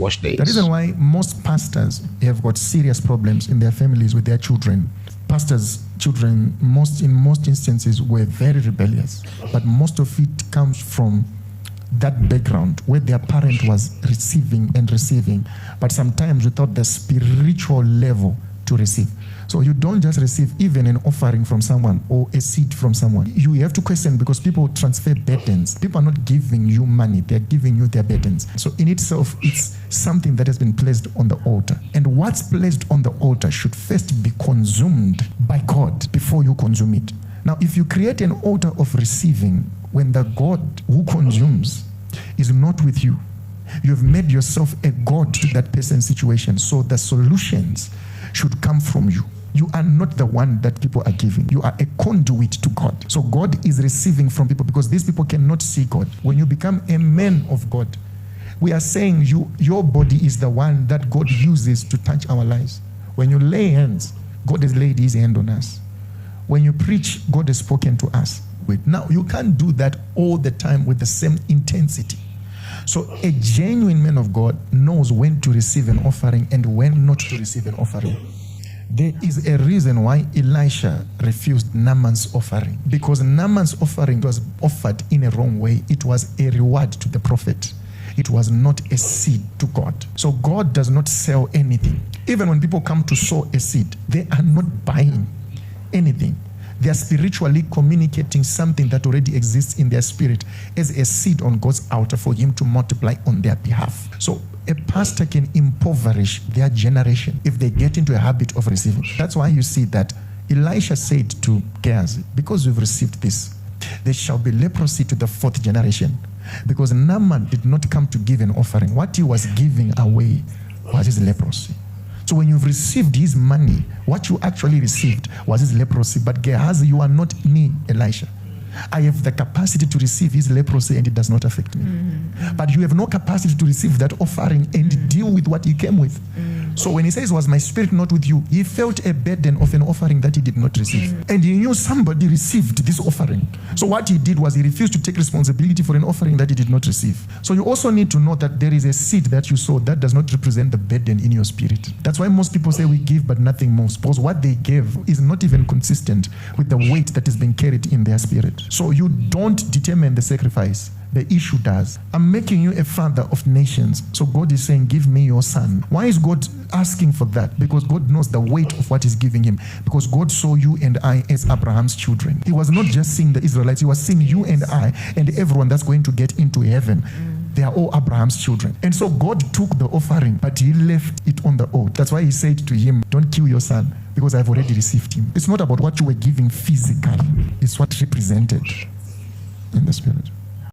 wash days. The reason why most pastors have got serious problems in their families with their children, pastors' children, in most instances, were very rebellious. But most of it comes from that background where their parent was receiving, but sometimes without the spiritual level to receive. So you don't just receive even an offering from someone or a seed from someone. You have to question, because people transfer burdens. People are not giving you money, they're giving you their burdens. So in itself, it's something that has been placed on the altar. And what's placed on the altar should first be consumed by God before you consume it. Now, if you create an altar of receiving, when the God who consumes is not with you, you've made yourself a God to that person's situation. So the solutions should come from you. You are not the one that people are giving. You are a conduit to God. So God is receiving from people, because these people cannot see God. When you become a man of God, we are saying your body is the one that God uses to touch our lives. When you lay hands, God has laid his hand on us. When you preach, God has spoken to us. Now, you can't do that all the time with the same intensity. So a genuine man of God knows when to receive an offering and when not to receive an offering. There is a reason why Elisha refused Naaman's offering, because Naaman's offering was offered in a wrong way. It was a reward to the prophet. It was not a seed to God. So God does not sell anything. Even when people come to sow a seed, they are not buying anything. They are spiritually communicating something that already exists in their spirit as a seed on God's altar for him to multiply on their behalf. So a pastor can impoverish their generation if they get into a habit of receiving. That's why you see that Elisha said to Gehazi, because you've received this, there shall be leprosy to the fourth generation. Because Naaman did not come to give an offering. What he was giving away was his leprosy. So when you've received his money, what you actually received was his leprosy. But Gehazi, you are not me, Elisha. I have the capacity to receive his leprosy and it does not affect me. Mm-hmm. But you have no capacity to receive that offering and deal with what he came with. Mm-hmm. So when he says, was my spirit not with you? He felt a burden of an offering that he did not receive. Mm-hmm. And he knew somebody received this offering. So what he did was he refused to take responsibility for an offering that he did not receive. So you also need to know that there is a seed that you sow that does not represent the burden in your spirit. That's why most people say we give but nothing more, because what they gave is not even consistent with the weight that is being carried in their spirit. So you don't determine the sacrifice. The issue does. I'm making you a father of nations. So God is saying, give me your son. Why is God asking for that? Because God knows the weight of what he's giving him. Because God saw you and I as Abraham's children. He was not just seeing the Israelites. He was seeing you and I and everyone that's going to get into heaven. They are all Abraham's children. And so God took the offering, but he left it on the altar. That's why he said to him, don't kill your son, because I've already received him. It's not about what you were giving physically. It's what represented in the spirit.